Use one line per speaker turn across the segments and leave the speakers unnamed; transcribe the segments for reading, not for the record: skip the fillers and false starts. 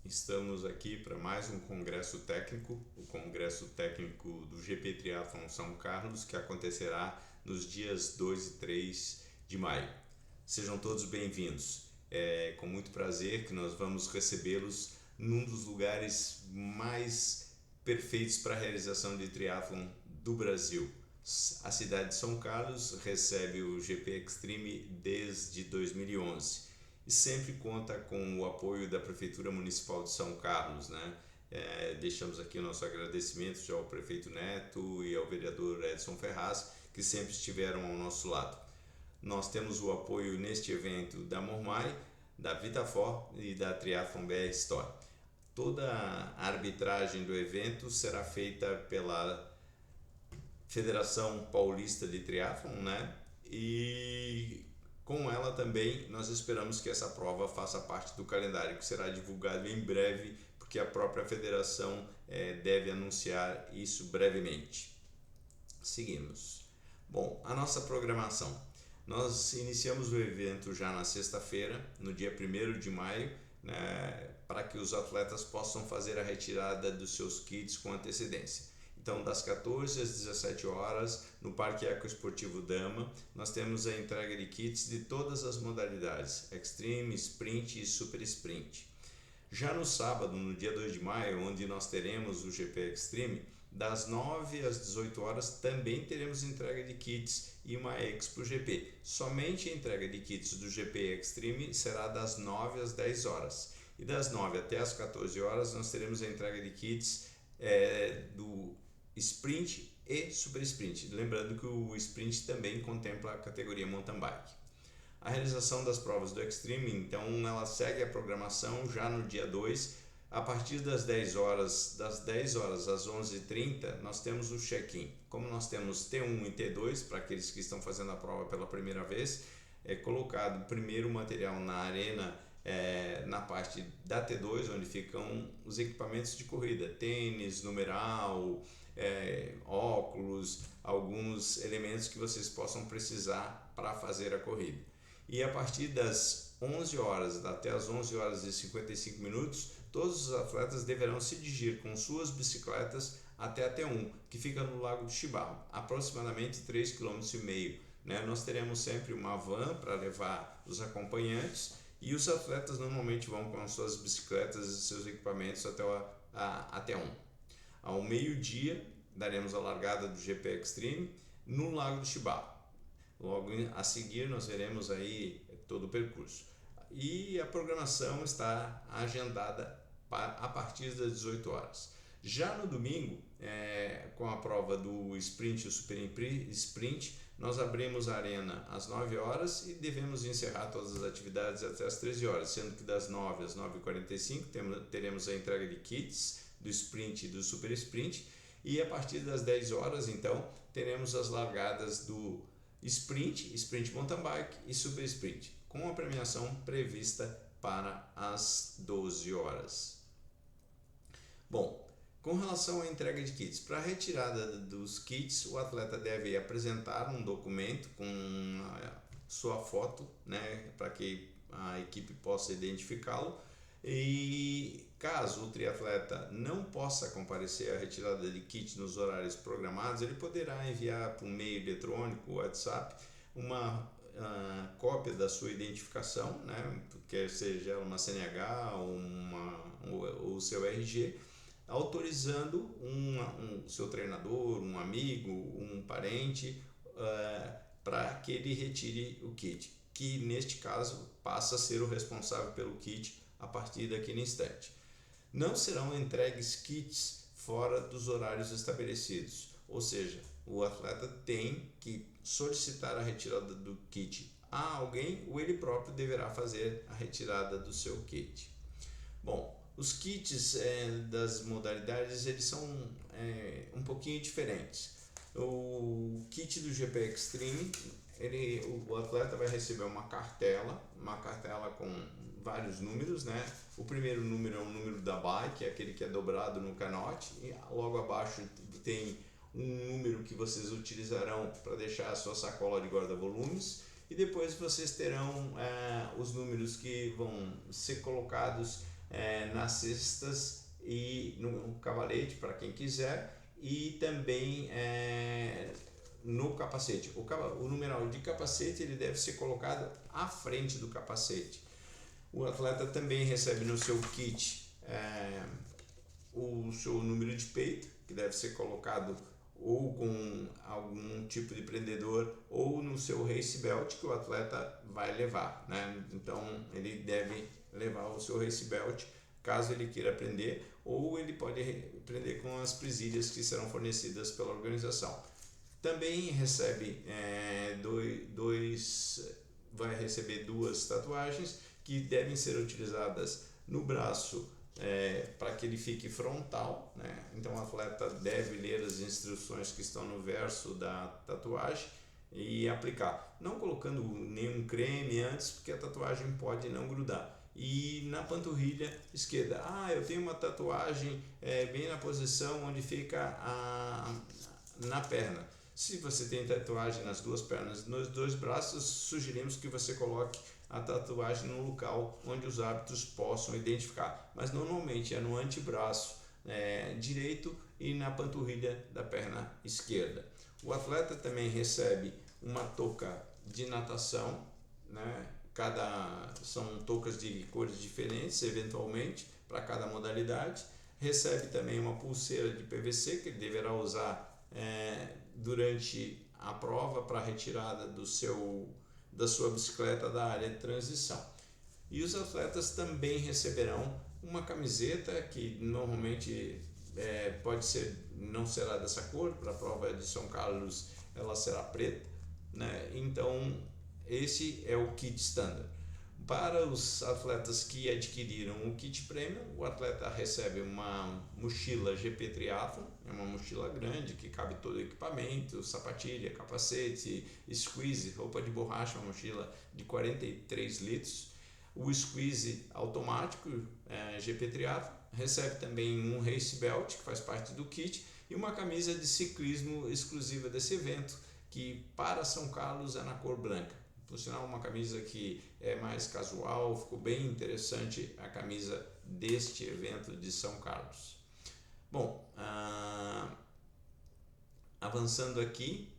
Estamos aqui para mais um congresso técnico, o congresso técnico do GP Triathlon São Carlos, que acontecerá nos dias 2 e 3 de maio. Sejam todos bem-vindos. É com muito prazer que nós vamos recebê-los num dos lugares mais perfeitos para a realização de triatlon do Brasil. A cidade de São Carlos recebe o GP Extreme desde 2011 e sempre conta com o apoio da Prefeitura Municipal de São Carlos, né? Deixamos aqui o nosso agradecimento já ao prefeito Neto e ao vereador Edson Ferraz, que sempre estiveram ao nosso lado. Nós temos o apoio neste evento da Mormai, da Vitafor e da Triathlon BR Store. Toda a arbitragem do evento será feita pela Federação Paulista de Triathlon, né? E com ela também nós esperamos que essa prova faça parte do calendário que será divulgado em breve, porque a própria federação deve anunciar isso brevemente. Seguimos. Bom, a nossa programação. Nós iniciamos o evento já na sexta-feira, no dia 1º de maio, né, para que os atletas possam fazer a retirada dos seus kits com antecedência. Então, das 14 às 17 horas, no Parque Ecoesportivo Dama, nós temos a entrega de kits de todas as modalidades, Extreme, Sprint e Super Sprint. Já no sábado, no dia 2 de maio, onde nós teremos o GP Extreme, das 9 às 18 horas também teremos entrega de kits e uma Expo GP. Somente a entrega de kits do GP Extreme será das 9 às 10 horas. E das 9 até as 14 horas nós teremos a entrega de kits do Sprint e Super Sprint. Lembrando que o Sprint também contempla a categoria Mountain Bike. A realização das provas do Extreme, então, ela segue a programação já no dia 2, a partir das 10 horas, das 10 horas às 11h30, nós temos o check-in. Como nós temos T1 e T2, para aqueles que estão fazendo a prova pela primeira vez, é colocado primeiro o material na arena, na parte da T2, onde ficam os equipamentos de corrida, tênis, numeral, óculos, alguns elementos que vocês possam precisar para fazer a corrida. E a partir das 11 horas até as 11 horas e 55 minutos, todos os atletas deverão se dirigir com suas bicicletas até a T1, que fica no Lago do Chibarro, aproximadamente 3,5 km. Né? Nós teremos sempre uma van para levar os acompanhantes e os atletas normalmente vão com as suas bicicletas e seus equipamentos até a T1. Ao meio-dia, daremos a largada do GP Extreme no Lago do Chibarro. Logo a seguir nós veremos aí todo o percurso. E a programação está agendada a partir das 18 horas. Já no domingo, com a prova do Sprint e o Super Sprint, nós abrimos a arena às 9 horas e devemos encerrar todas as atividades até as 13 horas, sendo que das 9 às 9h45 teremos a entrega de kits do Sprint e do Super Sprint, e a partir das 10 horas, então, teremos as largadas do Sprint Mountain Bike e Super Sprint, com a premiação prevista para as 12 horas. Bom, com relação à entrega de kits, para a retirada dos kits, o atleta deve apresentar um documento com a sua foto, né, para que a equipe possa identificá-lo. E caso o triatleta não possa comparecer à retirada de kit nos horários programados, ele poderá enviar por meio eletrônico, WhatsApp, uma cópia da sua identificação, né, quer seja uma CNH ou o seu RG, autorizando o seu treinador, um amigo, um parente, para que ele retire o kit, que neste caso passa a ser o responsável pelo kit a partir daquele instante. Não serão entregues kits fora dos horários estabelecidos, ou seja, o atleta tem que solicitar a retirada do kit a alguém ou ele próprio deverá fazer a retirada do seu kit. Bom, os kits das modalidades eles são um pouquinho diferentes. O kit do GP Extreme, o atleta vai receber uma cartela com vários números, né? O primeiro número é o número da bike, é aquele que é dobrado no canote, e logo abaixo tem um número que vocês utilizarão para deixar a sua sacola de guarda-volumes, e depois vocês terão os números que vão ser colocados nas cestas e no cavalete para quem quiser, e também no capacete. O numeral de capacete ele deve ser colocado à frente do capacete. O atleta também recebe no seu kit o seu número de peito, que deve ser colocado ou com algum tipo de prendedor ou no seu race belt que o atleta vai levar, né? Então ele deve levar o seu race belt caso ele queira prender, ou ele pode prender com as presilhas que serão fornecidas pela organização. Também recebe vai receber duas tatuagens que devem ser utilizadas no braço para que ele fique frontal, né? Então o atleta deve ler as instruções que estão no verso da tatuagem e aplicar, não colocando nenhum creme antes, porque a tatuagem pode não grudar. E na panturrilha esquerda, eu tenho uma tatuagem bem na posição onde fica na perna. Se você tem tatuagem nas duas pernas, nos dois braços, sugerimos que você coloque a tatuagem no local onde os árbitros possam identificar, mas normalmente é no antebraço direito e na panturrilha da perna esquerda. O atleta também recebe uma touca de natação, né? São toucas de cores diferentes, eventualmente, para cada modalidade. Recebe também uma pulseira de PVC que ele deverá usar durante a prova para retirada da sua bicicleta da área de transição. E os atletas também receberão uma camiseta que normalmente não será dessa cor. Para a prova de São Carlos ela será preta, né? Então esse é o kit standard. Para os atletas que adquiriram o kit premium, o atleta recebe uma mochila GP Triathlon, é uma mochila grande que cabe todo o equipamento, sapatilha, capacete, squeeze, roupa de borracha, uma mochila de 43 litros. O squeeze automático GP Triathlon recebe também um race belt, que faz parte do kit, e uma camisa de ciclismo exclusiva desse evento, que para São Carlos é na cor branca. Por sinal, uma camisa que é mais casual, ficou bem interessante a camisa deste evento de São Carlos. Bom, avançando aqui,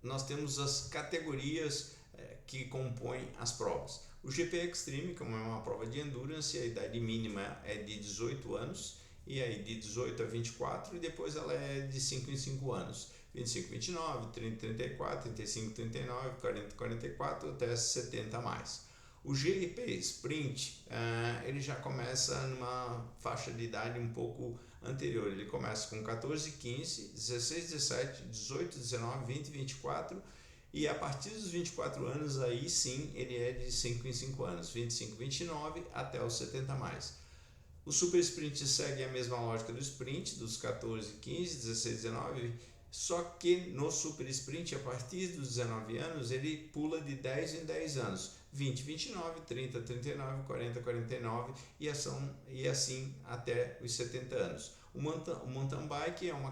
nós temos as categorias que compõem as provas. O GP Extreme, como é uma prova de endurance, a idade mínima é de 18 anos, e aí de 18 a 24, e depois ela é de 5 em 5 anos. 25, 29, 30, 34, 35, 39, 40, 44, até 70 mais. O GP Sprint, ele já começa numa faixa de idade um pouco anterior. Ele começa com 14, 15, 16, 17, 18, 19, 20, 24, e a partir dos 24 anos, aí sim, ele é de 5 em 5 anos, 25, 29 até os 70 mais. O Super Sprint segue a mesma lógica do Sprint, dos 14, 15, 16, 19, só que no Super Sprint, a partir dos 19 anos, ele pula de 10 em 10 anos, 20, 29, 30, 39, 40, 49 e assim até os 70 anos. O mountain bike é uma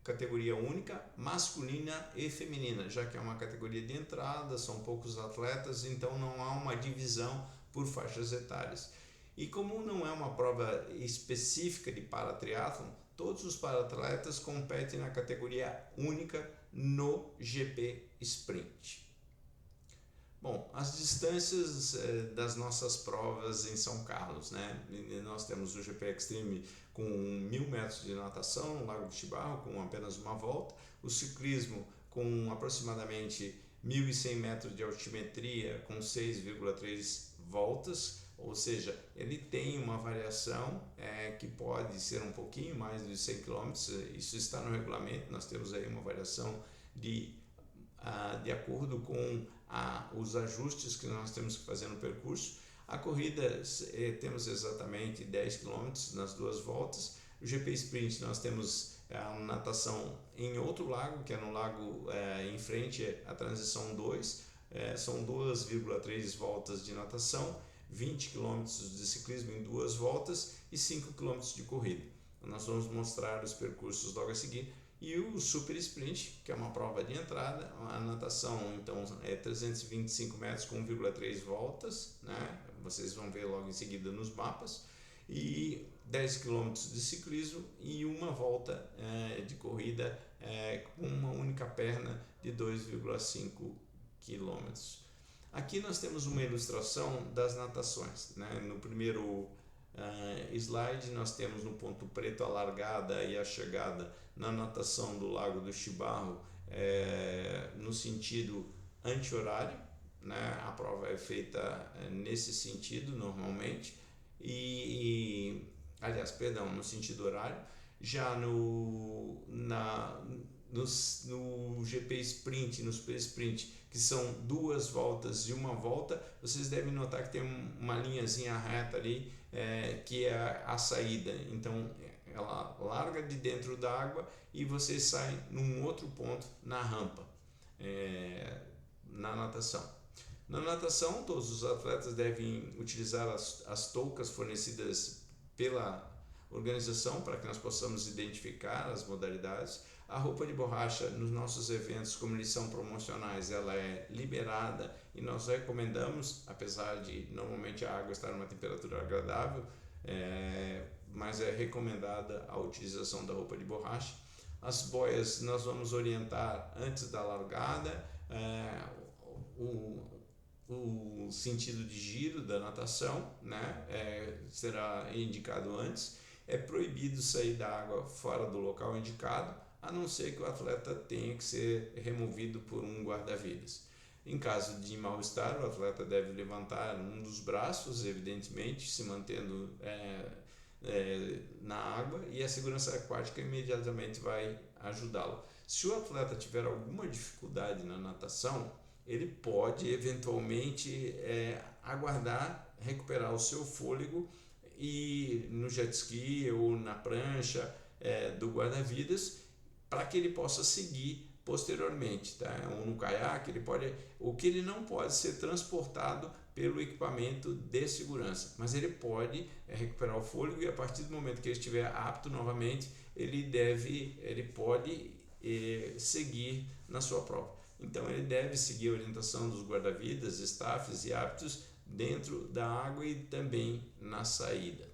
categoria única, masculina e feminina, já que é uma categoria de entrada, são poucos atletas, então não há uma divisão por faixas etárias. E como não é uma prova específica de paratriatlon, todos os paratletas competem na categoria única no GP Sprint. Bom, as distâncias das nossas provas em São Carlos, né? Nós temos o GP Extreme com 1.000 metros de natação no Lago do Chibarro, com apenas uma volta, o ciclismo com aproximadamente 1.100 metros de altimetria, com 6,3 voltas, ou seja, ele tem uma variação que pode ser um pouquinho mais de 100 km, isso está no regulamento, nós temos aí uma variação de acordo com os ajustes que nós temos que fazer no percurso. A corrida temos exatamente 10 km nas duas voltas. O GP Sprint nós temos a natação em outro lago, que é no lago em frente à transição 2, são 2,3 voltas de natação, 20 km de ciclismo em duas voltas e 5 km de corrida. Nós vamos mostrar os percursos logo a seguir. E o Super Sprint, que é uma prova de entrada, a natação então é 325 metros com 1,3 voltas, né? Vocês vão ver logo em seguida nos mapas. e 10 quilômetros de ciclismo e uma volta de corrida com uma única perna de 2,5 quilômetros. Aqui nós temos uma ilustração das natações, né? No primeiro slide nós temos no ponto preto a largada e a chegada na natação do Lago do Chibarro no sentido anti-horário, né? A prova é feita nesse sentido normalmente no sentido horário. Já no GP Sprint, no Super Sprint, que são 2 voltas e uma volta, vocês devem notar que tem uma linhazinha reta ali, que é a saída. Então ela larga de dentro da água e você sai num outro ponto na rampa, na natação. Na natação, todos os atletas devem utilizar as toucas fornecidas pela organização para que nós possamos identificar as modalidades. A roupa de borracha nos nossos eventos, como eles são promocionais, ela é liberada e nós recomendamos, apesar de normalmente a água estar numa temperatura agradável, mas é recomendada a utilização da roupa de borracha. As boias nós vamos orientar antes da largada, o sentido de giro da natação, né? Será indicado antes. É proibido sair da água fora do local indicado, a não ser que o atleta tenha que ser removido por um guarda-vidas. Em caso de mal-estar, o atleta deve levantar um dos braços, evidentemente, se mantendo na água, e a segurança aquática imediatamente vai ajudá-lo. Se o atleta tiver alguma dificuldade na natação, ele pode eventualmente aguardar recuperar o seu fôlego e no jet ski ou na prancha do guarda-vidas, para que ele possa seguir posteriormente, tá? Ou no caiaque, o que ele não pode ser transportado pelo equipamento de segurança, mas ele pode recuperar o fôlego, e a partir do momento que ele estiver apto novamente, ele pode seguir na sua prova. Então ele deve seguir a orientação dos guarda-vidas, staffs e árbitros dentro da água e também na saída.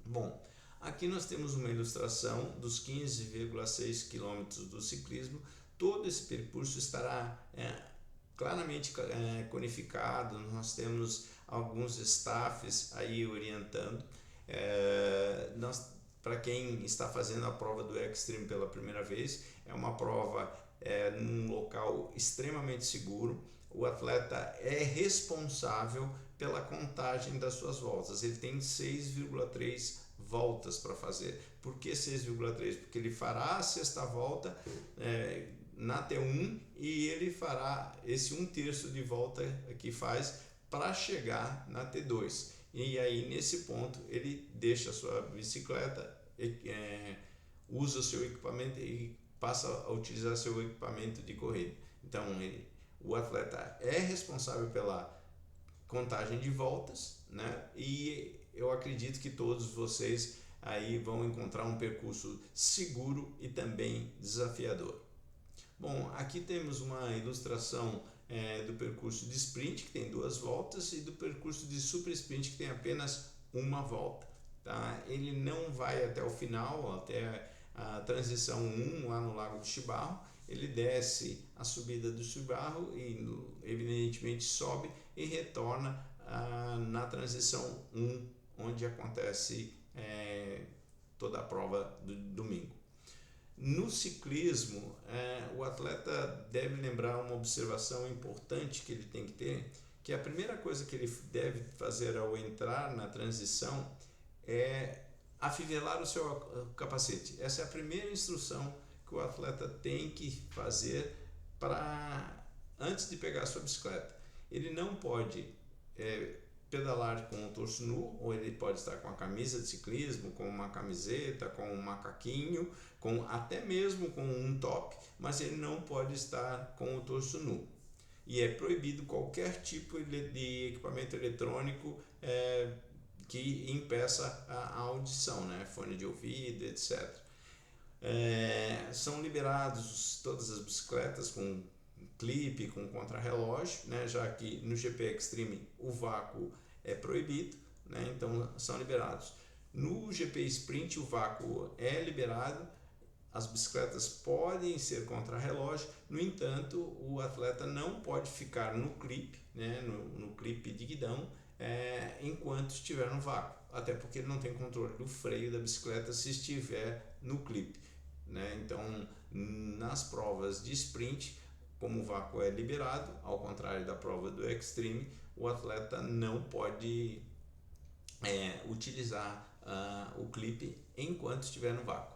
Bom, aqui nós temos uma ilustração dos 15,6 quilômetros do ciclismo. Todo esse percurso estará claramente codificado. Nós temos alguns staffs aí orientando. Para quem está fazendo a prova do Extreme pela primeira vez, é uma prova num local extremamente seguro. O atleta é responsável pela contagem das suas voltas. Ele tem 6,3 voltas para fazer. Por que 6,3? Porque ele fará a sexta volta na T1 e ele fará esse 1/3 de volta que faz para chegar na T2. E aí, nesse ponto, ele deixa a sua bicicleta, usa o seu equipamento e passa a utilizar seu equipamento de corrida. Então, o atleta é responsável pela contagem de voltas, né? E eu acredito que todos vocês aí vão encontrar um percurso seguro e também desafiador. Bom, aqui temos uma ilustração do percurso de sprint, que tem 2 voltas, e do percurso de super sprint, que tem apenas uma volta, tá? Ele não vai até o final, até a transição 1 lá no Lago do Chibarro. Ele desce a subida do Chibarro e evidentemente sobe e retorna na transição 1, onde acontece toda a prova do domingo. No ciclismo, o atleta deve lembrar uma observação importante que ele tem que ter, que a primeira coisa que ele deve fazer ao entrar na transição é afivelar o seu capacete. Essa é a primeira instrução que o atleta tem que fazer antes de pegar a sua bicicleta. Ele não pode pedalar com o torso nu, ou ele pode estar com a camisa de ciclismo, com uma camiseta, com um macaquinho, até mesmo com um top, mas ele não pode estar com o torso nu. E é proibido qualquer tipo de equipamento eletrônico que impeça a audição, né? Fone de ouvido, etc. São liberados todas as bicicletas com clipe, com contrarrelógio, né? Já que no GP Extreme o vácuo é proibido, né? Então são liberados. No GP Sprint, o vácuo é liberado, as bicicletas podem ser contra-relógio, no entanto, o atleta não pode ficar no clipe, né, no clipe de guidão, enquanto estiver no vácuo, até porque ele não tem controle do freio da bicicleta se estiver no clipe, né? Então, nas provas de sprint, como o vácuo é liberado, ao contrário da prova do Extreme, o atleta não pode utilizar o clipe enquanto estiver no vácuo.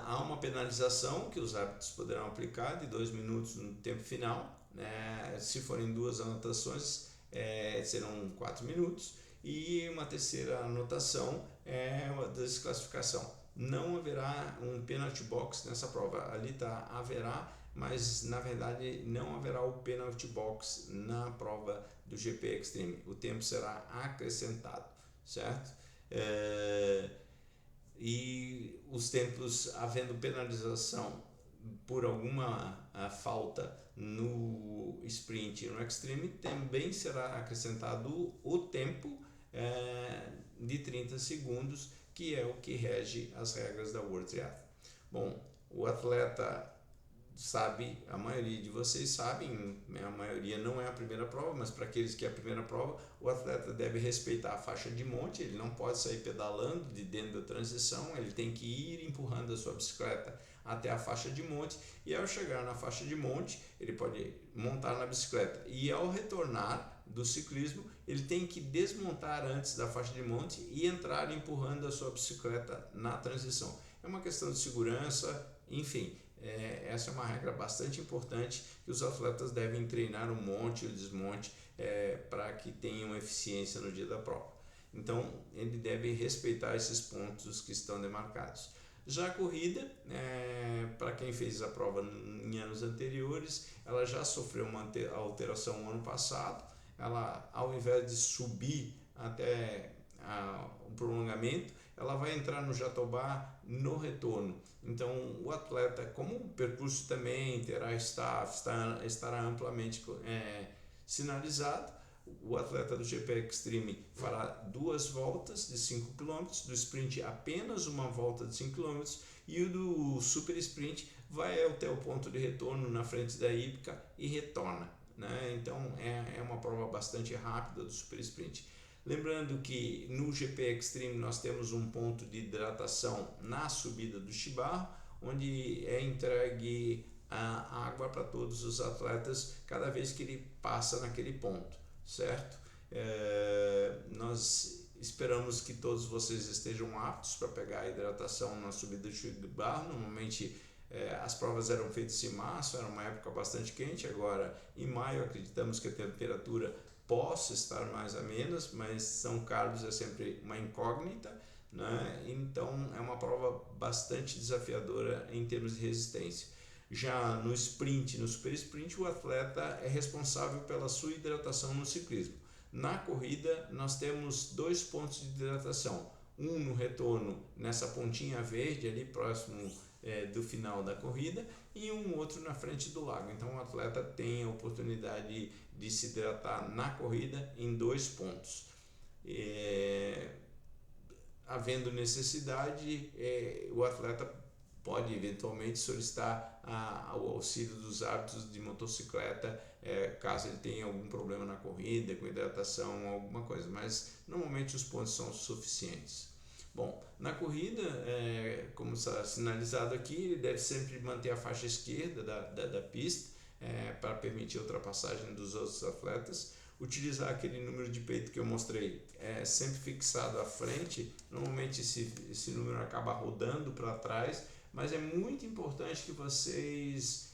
Há uma penalização que os árbitros poderão aplicar de 2 minutos no tempo final, né? Se forem 2 anotações, serão 4 minutos, e uma terceira anotação é a desclassificação. Não haverá um penalty box nessa prova, ali está haverá, mas na verdade não haverá o penalty box na prova do GP Extreme, o tempo será acrescentado, certo? E os tempos, havendo penalização por alguma falta no sprint e no extreme, também será acrescentado o tempo de 30 segundos, que é o que rege as regras da World Triathlon. Bom, o atleta sabe, a maioria de vocês sabem, a maioria não é a primeira prova, mas para aqueles que é a primeira prova, o atleta deve respeitar a faixa de monte, ele não pode sair pedalando de dentro da transição, ele tem que ir empurrando a sua bicicleta até a faixa de monte, e ao chegar na faixa de monte, ele pode montar na bicicleta, e ao retornar do ciclismo, ele tem que desmontar antes da faixa de monte e entrar empurrando a sua bicicleta na transição. É uma questão de segurança, enfim. Essa é uma regra bastante importante que os atletas devem treinar o monte e o desmonte para que tenham eficiência no dia da prova. Então, ele deve respeitar esses pontos que estão demarcados. Já a corrida, para quem fez a prova em anos anteriores, ela já sofreu uma alteração no ano passado. Ela, ao invés de subir até o prolongamento, ela vai entrar no Jatobá no retorno. Então, o atleta, como o percurso também terá estará amplamente sinalizado, o atleta do GP Extreme fará 2 voltas de 5 km, do sprint apenas uma volta de 5 km, e o do super sprint vai até o ponto de retorno na frente da hípica e retorna, né? Então, é uma prova bastante rápida do super sprint. Lembrando que no GP Extreme nós temos um ponto de hidratação na subida do Chibarro, onde é entregue a água para todos os atletas cada vez que ele passa naquele ponto, certo? Nós esperamos que todos vocês estejam aptos para pegar a hidratação na subida do Chibarro. Normalmente as provas eram feitas em março, era uma época bastante quente. Agora em maio acreditamos que a temperatura possa estar mais a menos, mas São Carlos é sempre uma incógnita, né? Então é uma prova bastante desafiadora em termos de resistência. Já no sprint, no super sprint, o atleta é responsável pela sua hidratação no ciclismo. Na corrida nós temos 2 pontos de hidratação, um no retorno nessa pontinha verde ali próximo do final da corrida, e um outro na frente do lago. Então o atleta tem a oportunidade de se hidratar na corrida em 2 pontos. Havendo necessidade, o atleta pode eventualmente solicitar o auxílio dos árbitros de motocicleta, caso ele tenha algum problema na corrida, com hidratação, alguma coisa, mas normalmente os pontos são suficientes. Bom, na corrida, como está sinalizado aqui, ele deve sempre manter a faixa esquerda da pista para permitir a ultrapassagem dos outros atletas. Utilizar aquele número de peito que eu mostrei sempre fixado à frente. Normalmente esse número acaba rodando para trás, mas é muito importante que vocês,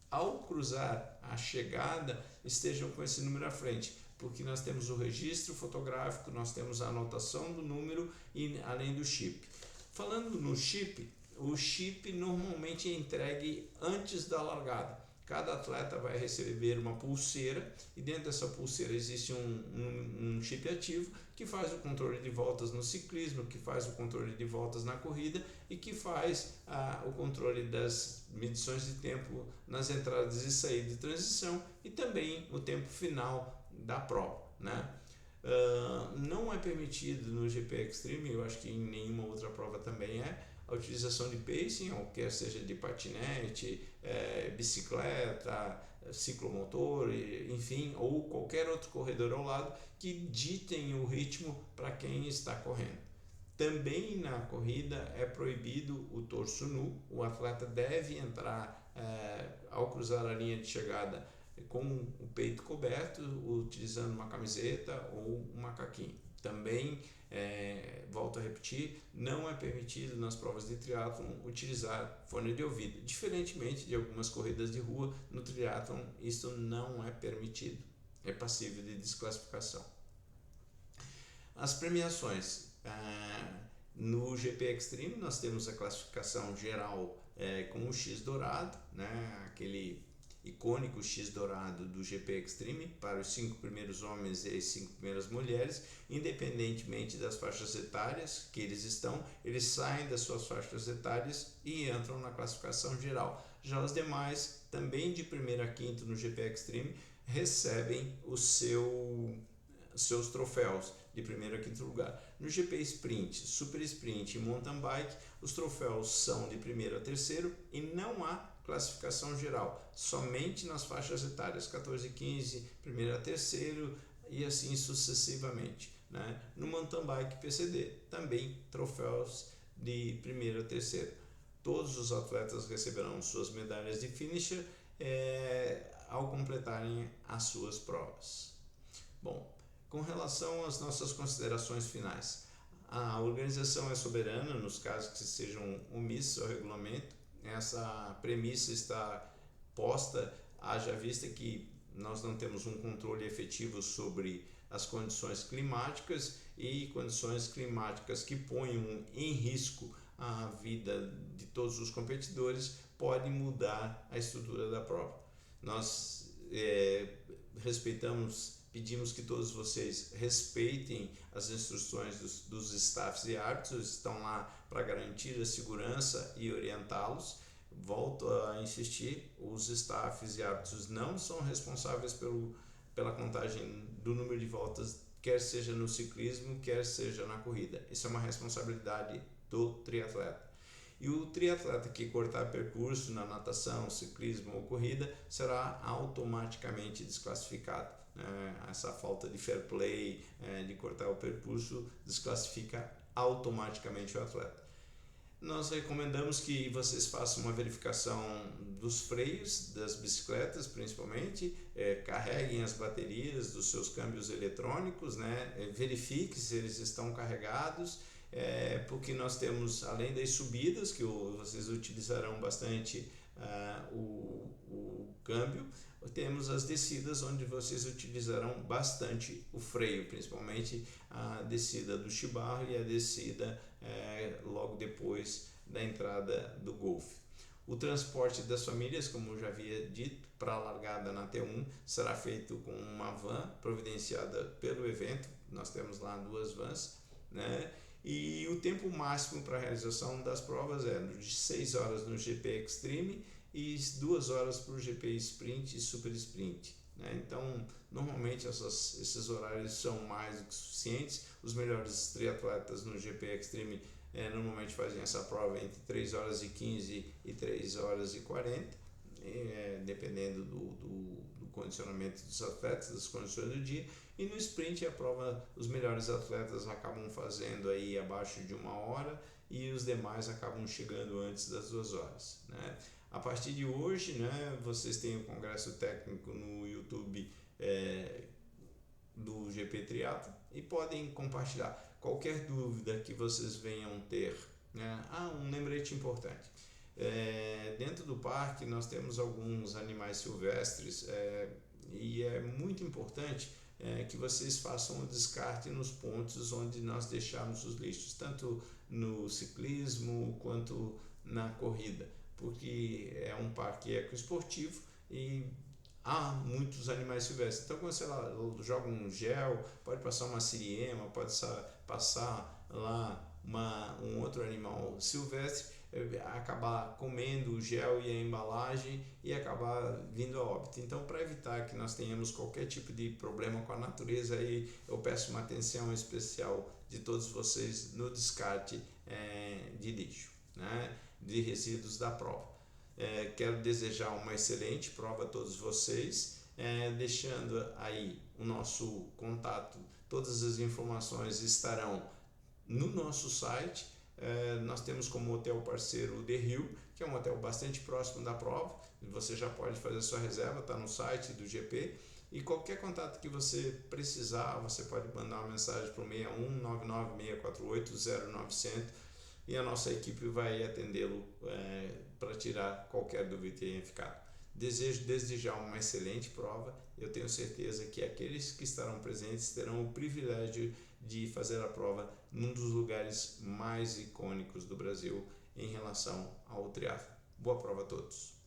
ao cruzar a chegada, estejam com esse número à frente, porque nós temos o registro fotográfico, nós temos a anotação do número e além do chip. Falando no chip, o chip normalmente é entregue antes da largada. Cada atleta vai receber uma pulseira e dentro dessa pulseira existe um chip ativo que faz o controle de voltas no ciclismo, que faz o controle de voltas na corrida e que faz o controle das medições de tempo nas entradas e saídas de transição e também o tempo final da prova, né? Não é permitido no GP Extreme, eu acho que em nenhuma outra prova também a utilização de pacing, ou quer seja de patinete, bicicleta, ciclomotor, enfim, ou qualquer outro corredor ao lado que ditem o ritmo para quem está correndo. Também na corrida é proibido o torso nu, o atleta deve entrar ao cruzar a linha de chegada com o peito coberto, utilizando uma camiseta ou um macaquinho. Também, volto a repetir, não é permitido nas provas de triatlon utilizar fone de ouvido. Diferentemente de algumas corridas de rua, no triatlon isso não é permitido, é passível de desclassificação. As premiações. No GP Extreme nós temos a classificação geral com o X dourado, né? Aquele icônico X dourado do GP Extreme para os 5 primeiros homens e as 5 primeiras mulheres, independentemente das faixas etárias que eles estão, eles saem das suas faixas etárias e entram na classificação geral. Já os demais, também de primeiro a quinto no GP Extreme, recebem seus troféus de primeiro a quinto lugar. No GP Sprint, Super Sprint e Mountain Bike, os troféus são de primeiro a terceiro e não há classificação geral, somente nas faixas etárias 14 e 15, primeiro a terceiro e assim sucessivamente, né? No Mountain Bike PCD, também troféus de primeiro a terceiro. Todos os atletas receberão suas medalhas de finisher ao completarem as suas provas. Bom, com relação às nossas considerações finais, a organização é soberana nos casos que sejam omissos ao regulamento. Essa premissa está posta, haja vista que nós não temos um controle efetivo sobre as condições climáticas e condições climáticas que ponham em risco a vida de todos os competidores podem mudar a estrutura da prova. Nós pedimos que todos vocês respeitem as instruções dos staffs e árbitros, estão lá para garantir a segurança e orientá-los. Volto a insistir, os staffs e árbitros não são responsáveis pela contagem do número de voltas, quer seja no ciclismo, quer seja na corrida. Isso é uma responsabilidade do triatleta. E o triatleta que cortar percurso na natação, ciclismo ou corrida será automaticamente desclassificado. Essa falta de fair play, de cortar o percurso, desclassifica automaticamente o atleta. Nós recomendamos que vocês façam uma verificação dos freios das bicicletas, principalmente, carreguem as baterias dos seus câmbios eletrônicos, né? Verifique se eles estão carregados, porque nós temos, além das subidas, que vocês utilizarão bastante o câmbio, temos as descidas onde vocês utilizarão bastante o freio, principalmente a descida do Chibarro e a descida logo depois da entrada do Golfe. O transporte das famílias, como eu já havia dito, para a largada na T1 será feito com uma van providenciada pelo evento. Nós temos lá 2 vans, né? E o tempo máximo para a realização das provas é de 6 horas no GP Extreme e 2 horas para o GP Sprint e Super Sprint, né? Então, normalmente esses horários são mais do que suficientes. Os melhores triatletas no GP Extreme normalmente fazem essa prova entre 3 horas e 15 e 3 horas e 40, dependendo do condicionamento dos atletas, das condições do dia. E no sprint a prova, os melhores atletas acabam fazendo aí abaixo de 1 hora e os demais acabam chegando antes das 2 horas, né? A partir de hoje, né, vocês têm o congresso técnico no YouTube do GP Triathlon e podem compartilhar qualquer dúvida que vocês venham ter, né? Um lembrete importante. Dentro do parque nós temos alguns animais silvestres e é muito importante que vocês façam o descarte nos pontos onde nós deixamos os lixos, tanto no ciclismo quanto na corrida, porque é um parque ecoesportivo e há muitos animais silvestres. Então, quando você joga um gel, pode passar uma siriema, pode passar lá um outro animal silvestre, acabar comendo o gel e a embalagem e acabar vindo a óbito. Então, para evitar que nós tenhamos qualquer tipo de problema com a natureza, aí eu peço uma atenção especial de todos vocês no descarte de lixo, né, de resíduos da prova. Quero desejar uma excelente prova a todos vocês, deixando aí o nosso contato. Todas as informações estarão no nosso site. Nós temos como hotel parceiro o The Hill, que é um hotel bastante próximo da prova. Você já pode fazer sua reserva, está no site do GP. E qualquer contato que você precisar, você pode mandar uma mensagem para o 61 99648 0900 e a nossa equipe vai atendê-lo para tirar qualquer dúvida que tenha ficado. Desejo desde já uma excelente prova. Eu tenho certeza que aqueles que estarão presentes terão o privilégio de fazer a prova num dos lugares mais icônicos do Brasil em relação ao triatlo. Boa prova a todos!